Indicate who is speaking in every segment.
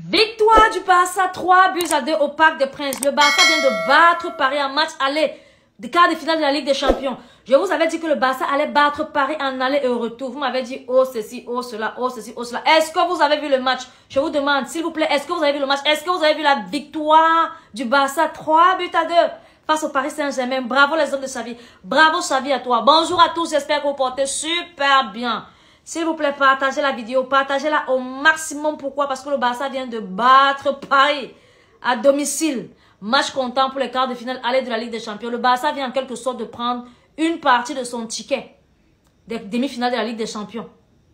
Speaker 1: Victoire du Barça, 3-2 au Parc des Princes. Le Barça vient de battre Paris en match aller des quarts de finale de la Ligue des Champions. Je vous avais dit que le Barça allait battre Paris en aller et au retour. Vous m'avez dit, oh ceci, oh cela, oh ceci, oh cela. Est-ce que vous avez vu le match? Je vous demande, s'il vous plaît, est-ce que vous avez vu le match? Est-ce que vous avez vu la victoire du Barça, 3-2 face au Paris Saint-Germain? Bravo les hommes de Xavi. Bravo Xavi à toi. Bonjour à tous, j'espère que vous portez super bien. S'il vous plaît, partagez la vidéo, partagez-la au maximum. Pourquoi? Parce que le Barça vient de battre Paris à domicile. Match comptant pour les quarts de finale aller de la Ligue des Champions. Le Barça vient en quelque sorte de prendre une partie de son ticket des demi-finales de la Ligue des Champions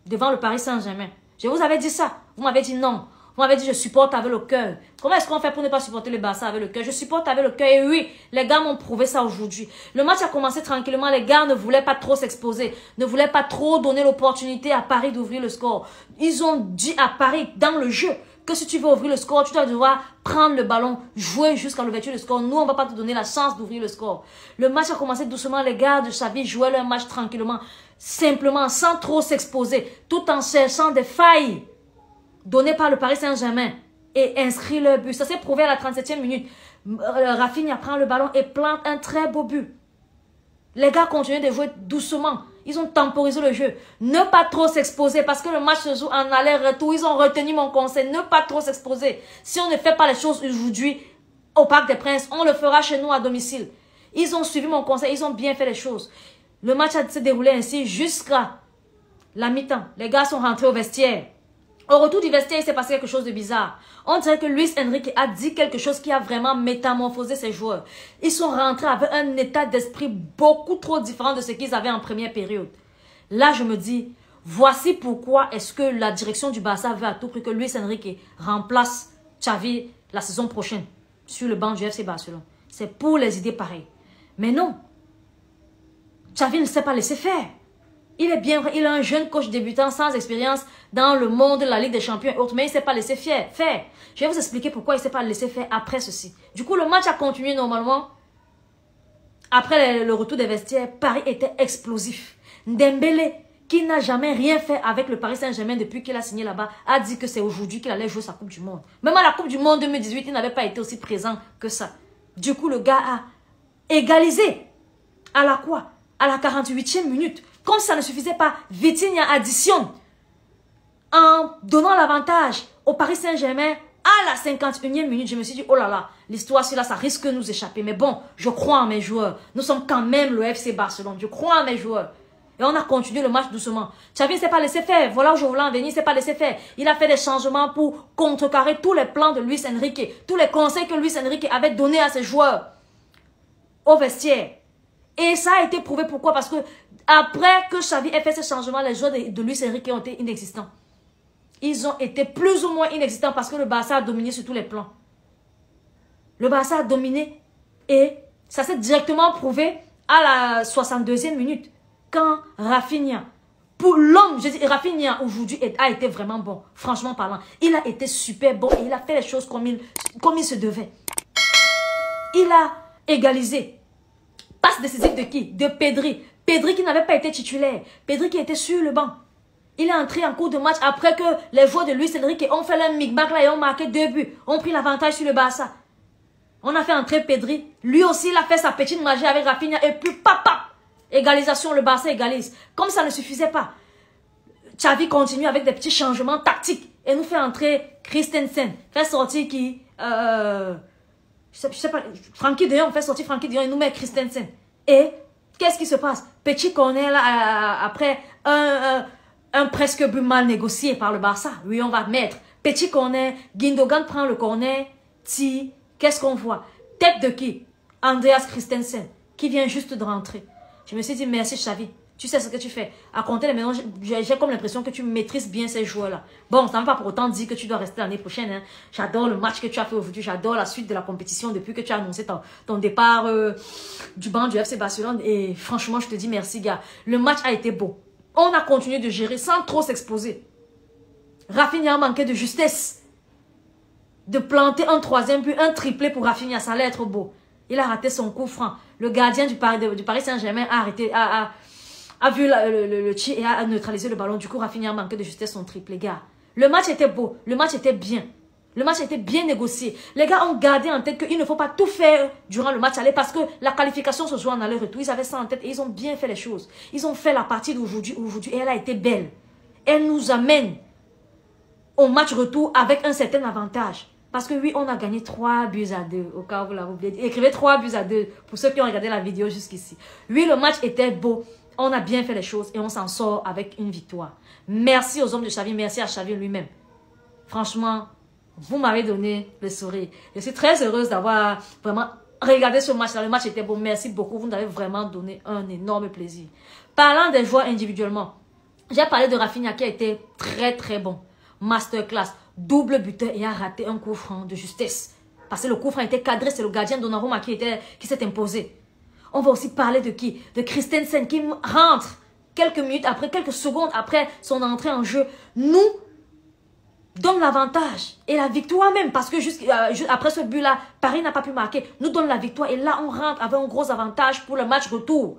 Speaker 1: devant le Paris Saint-Germain. Je vous avais dit ça. Vous m'avez dit non. Vous m'avez dit je supporte avec le cœur. Comment est-ce qu'on fait pour ne pas supporter le Barça avec le cœur? Je supporte avec le cœur. Et oui, les gars m'ont prouvé ça aujourd'hui. Le match a commencé tranquillement. Les gars ne voulaient pas trop s'exposer. Ne voulaient pas trop donner l'opportunité à Paris d'ouvrir le score. Ils ont dit à Paris dans le jeu que si tu veux ouvrir le score, tu dois devoir prendre le ballon, jouer jusqu'à l'ouverture du score. Nous, on ne va pas te donner la chance d'ouvrir le score. Le match a commencé doucement. Les gars de Xavi jouaient leur match tranquillement, simplement, sans trop s'exposer, tout en cherchant des failles données par le Paris Saint-Germain et inscrit leur but. Ça s'est prouvé à la 37e minute. Rafinha prend le ballon et plante un très beau but. Les gars continuent de jouer doucement. Ils ont temporisé le jeu. Ne pas trop s'exposer parce que le match se joue en aller-retour. Ils ont retenu mon conseil. Ne pas trop s'exposer. Si on ne fait pas les choses aujourd'hui au Parc des Princes, on le fera chez nous à domicile. Ils ont suivi mon conseil. Ils ont bien fait les choses. Le match s'est déroulé ainsi jusqu'à la mi-temps. Les gars sont rentrés au vestiaire. Au retour du vestiaire, il s'est passé quelque chose de bizarre. On dirait que Luis Enrique a dit quelque chose qui a vraiment métamorphosé ses joueurs. Ils sont rentrés avec un état d'esprit beaucoup trop différent de ce qu'ils avaient en première période. Là, je me dis, voici pourquoi est-ce que la direction du Barça veut à tout prix que Luis Enrique remplace Xavi la saison prochaine sur le banc du FC Barcelone. C'est pour les idées pareilles. Mais non, Xavi ne s'est pas laissé faire. Il est bien vrai, il est un jeune coach débutant sans expérience dans le monde de la Ligue des Champions et autres, mais il ne s'est pas laissé faire. Je vais vous expliquer pourquoi il ne s'est pas laissé faire après ceci. Du coup, le match a continué normalement. Après le retour des vestiaires, Paris était explosif. Dembélé, qui n'a jamais rien fait avec le Paris Saint-Germain depuis qu'il a signé là-bas, a dit que c'est aujourd'hui qu'il allait jouer sa Coupe du Monde. Même à la Coupe du Monde 2018, il n'avait pas été aussi présent que ça. Du coup, le gars a égalisé. À la quoi? À la 48e minute. Comme ça ne suffisait pas, Vitinha additionne en donnant l'avantage au Paris Saint-Germain à la 51e minute. Je me suis dit, oh là là, l'histoire, celui-là, ça risque de nous échapper. Mais bon, je crois en mes joueurs. Nous sommes quand même le FC Barcelone. Je crois en mes joueurs. Et on a continué le match doucement. Xavi ne s'est pas laissé faire. Voilà où je voulais en venir, il ne s'est pas laissé faire. Il a fait des changements pour contrecarrer tous les plans de Luis Enrique. Tous les conseils que Luis Enrique avait donnés à ses joueurs au vestiaire. Et ça a été prouvé pourquoi? Parce que après que Xavi ait fait ce changement, les joueurs de Luis Enrique ont été inexistants. Ils ont été plus ou moins inexistants parce que le Barça a dominé sur tous les plans. Le Barça a dominé et ça s'est directement prouvé à la 62e minute quand Rafinha, pour l'homme, je dis Rafinha aujourd'hui a été vraiment bon, franchement parlant. Il a été super bon et il a fait les choses comme il se devait. Il a égalisé. Passe décisive de qui? De Pedri. Pedri qui n'avait pas été titulaire. Pedri qui était sur le banc. Il est entré en cours de match après que les joueurs de Luis Enrique ont fait le micmac là et ont marqué 2 buts. Ont pris l'avantage sur le Barça. On a fait entrer Pedri. Lui aussi, il a fait sa petite magie avec Rafinha. Et puis, papa, égalisation, le Barça égalise. Comme ça ne suffisait pas, Xavi continue avec des petits changements tactiques. Et nous fait entrer Christensen. Fait sortir qui... je sais pas, Frankie de Jong, on fait sortir Frankie de Jong et nous met Christensen. Et qu'est-ce qui se passe? Petit corner là, après un presque but mal négocié par le Barça. Oui, on va mettre. Petit corner, Gundogan prend le corner, qu'est-ce qu'on voit? Tête de qui? Andreas Christensen, qui vient juste de rentrer. Je me suis dit, merci Xavi. Tu sais ce que tu fais. À compter les mélanges, j'ai comme l'impression que tu maîtrises bien ces joueurs-là. Bon, ça ne veut pas pour autant dire que tu dois rester l'année prochaine. Hein. J'adore le match que tu as fait aujourd'hui. J'adore la suite de la compétition depuis que tu as annoncé ton départ du banc du FC Barcelone. Et franchement, je te dis merci, gars. Le match a été beau. On a continué de gérer sans trop s'exposer. Rafinha a manqué de justesse. De planter un 3e but, un triplé pour Rafinha. Ça allait être beau. Il a raté son coup franc. Le gardien du Paris Saint-Germain a vu le tir et a neutralisé le ballon. Du coup, Rafinha a manqué de justesse son triple, les gars. Le match était beau. Le match était bien. Le match a été bien négocié. Les gars ont gardé en tête qu'il ne faut pas tout faire durant le match aller parce que la qualification se joue en aller-retour. Ils avaient ça en tête et ils ont bien fait les choses. Ils ont fait la partie d'aujourd'hui et elle a été belle. Elle nous amène au match retour avec un certain avantage. Parce que oui, on a gagné 3-2 au cas où vous l'avez oublié. Écrivez 3-2 pour ceux qui ont regardé la vidéo jusqu'ici. Oui, le match était beau. On a bien fait les choses et on s'en sort avec une victoire. Merci aux hommes de Xavi, merci à Xavi lui-même. Franchement, vous m'avez donné le sourire. Je suis très heureuse d'avoir vraiment regardé ce match-là. Le match était beau. Merci beaucoup. Vous nous avez vraiment donné un énorme plaisir. Parlant des joueurs individuellement, j'ai parlé de Rafinha qui a été très très bon. Masterclass, double buteur et a raté un coup franc de justesse. Parce que le coup franc était cadré, c'est le gardien Donnarumma qui s'est imposé. On va aussi parler de qui? De Christensen qui rentre quelques minutes après, quelques secondes après son entrée en jeu. Nous donne l'avantage et la victoire même parce que juste après ce but-là, Paris n'a pas pu marquer. Nous donne la victoire et là, on rentre avec un gros avantage pour le match retour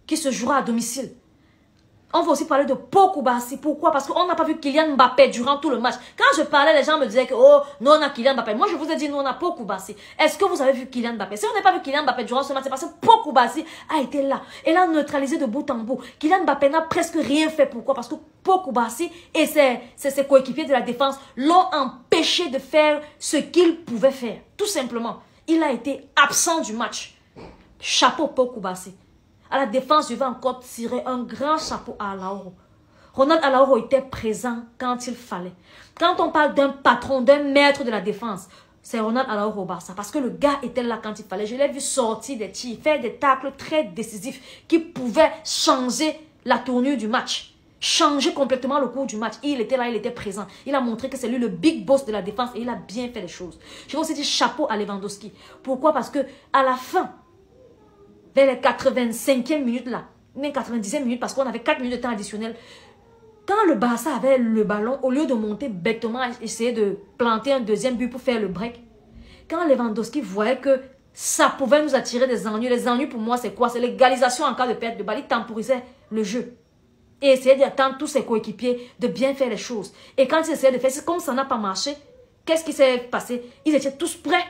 Speaker 1: qui se jouera à domicile. On va aussi parler de Pau Kubasi. Pourquoi? Parce qu'on n'a pas vu Kylian Mbappé durant tout le match. Quand je parlais, les gens me disaient que oh, nous on a Kylian Mbappé. Moi, je vous ai dit, nous on a Pau Kubasi. Est-ce que vous avez vu Kylian Mbappé? Si on n'a pas vu Kylian Mbappé durant ce match, c'est parce que Pau Kubasi a été là. Et l'a neutralisé de bout en bout. Kylian Mbappé n'a presque rien fait. Pourquoi? Parce que Pau Kubasi et ses coéquipiers de la défense l'ont empêché de faire ce qu'il pouvait faire. Tout simplement. Il a été absent du match. Chapeau Pau Kubasi. À la défense, je vais encore tirer un grand chapeau à Araujo. Ronald Araujo était présent quand il fallait. Quand on parle d'un patron, d'un maître de la défense, c'est Ronald Araujo au Barça. Parce que le gars était là quand il fallait. Je l'ai vu sortir des tirs, faire des tacles très décisifs qui pouvaient changer la tournure du match. Changer complètement le cours du match. Il était là, il était présent. Il a montré que c'est lui le big boss de la défense et il a bien fait les choses. Je vais aussi dire chapeau à Lewandowski. Pourquoi? Parce que à la fin, vers les 85e minutes là, même 90e minutes parce qu'on avait 4 minutes de temps additionnel. Quand le Barça avait le ballon, au lieu de monter bêtement, essayer de planter un deuxième but pour faire le break, quand Lewandowski voyait que ça pouvait nous attirer des ennuis, les ennuis pour moi c'est quoi? C'est l'égalisation en cas de perte de balle, il temporisait le jeu. Et essayait d'attendre tous ses coéquipiers de bien faire les choses. Et quand il essayait de faire, comme ça n'a pas marché, qu'est-ce qui s'est passé? Ils étaient tous près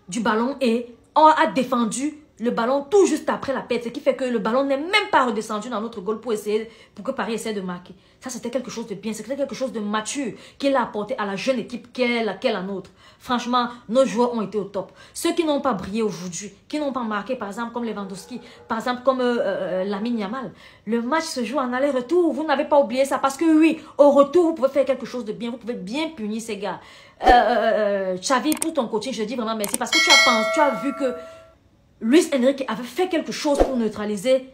Speaker 1: du ballon et on a défendu le ballon tout juste après la perte, ce qui fait que le ballon n'est même pas redescendu dans notre goal pour que Paris essaie de marquer. Ça, c'était quelque chose de bien, c'était quelque chose de mature qu'il a apporté à la jeune équipe qu'est la nôtre. Franchement, nos joueurs ont été au top. Ceux qui n'ont pas brillé aujourd'hui, qui n'ont pas marqué, par exemple, comme Lewandowski, par exemple, comme Lamine Yamal, le match se joue en aller-retour. Vous n'avez pas oublié ça parce que oui, au retour, vous pouvez faire quelque chose de bien, vous pouvez bien punir ces gars. Xavi, pour ton coaching, je dis vraiment merci parce que tu as vu que Luis Enrique avait fait quelque chose pour neutraliser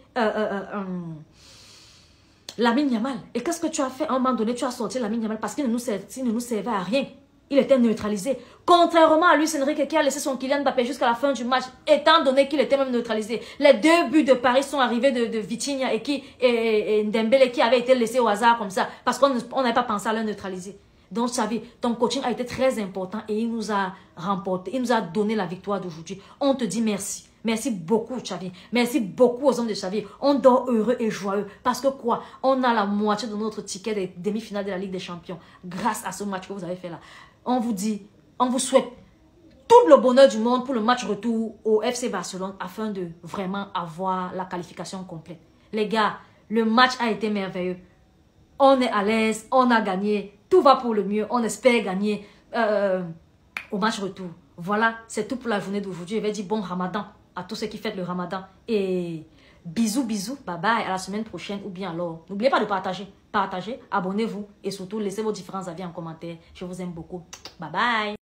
Speaker 1: Lamine Yamal. Et qu'est-ce que tu as fait? À un moment donné, tu as sorti Lamine Yamal parce qu'il ne nous servait à rien. Il était neutralisé. Contrairement à Luis Enrique qui a laissé son Kylian Mbappé jusqu'à la fin du match, étant donné qu'il était même neutralisé. Les 2 buts de Paris sont arrivés de Vitinha et Dembélé qui avaient été laissés au hasard comme ça parce qu'on n'avait pas pensé à le neutraliser. Donc, Xavi, ton coaching a été très important et il nous a remporté, il nous a donné la victoire d'aujourd'hui. On te dit merci. Merci beaucoup, Xavi. Merci beaucoup aux hommes de Xavi. On dort heureux et joyeux. Parce que quoi? On a la moitié de notre ticket des demi-finales de la Ligue des Champions. Grâce à ce match que vous avez fait là. On vous dit, on vous souhaite tout le bonheur du monde pour le match retour au FC Barcelone afin de vraiment avoir la qualification complète. Les gars, le match a été merveilleux. On est à l'aise, on a gagné. Tout va pour le mieux. On espère gagner au match retour. Voilà, c'est tout pour la journée d'aujourd'hui. Je vais dire bon Ramadan à tous ceux qui fêtent le Ramadan. Et bisous, bisous, bye bye, à la semaine prochaine. Ou bien alors, n'oubliez pas de partager. Partagez, abonnez-vous et surtout laissez vos différents avis en commentaire. Je vous aime beaucoup. Bye bye.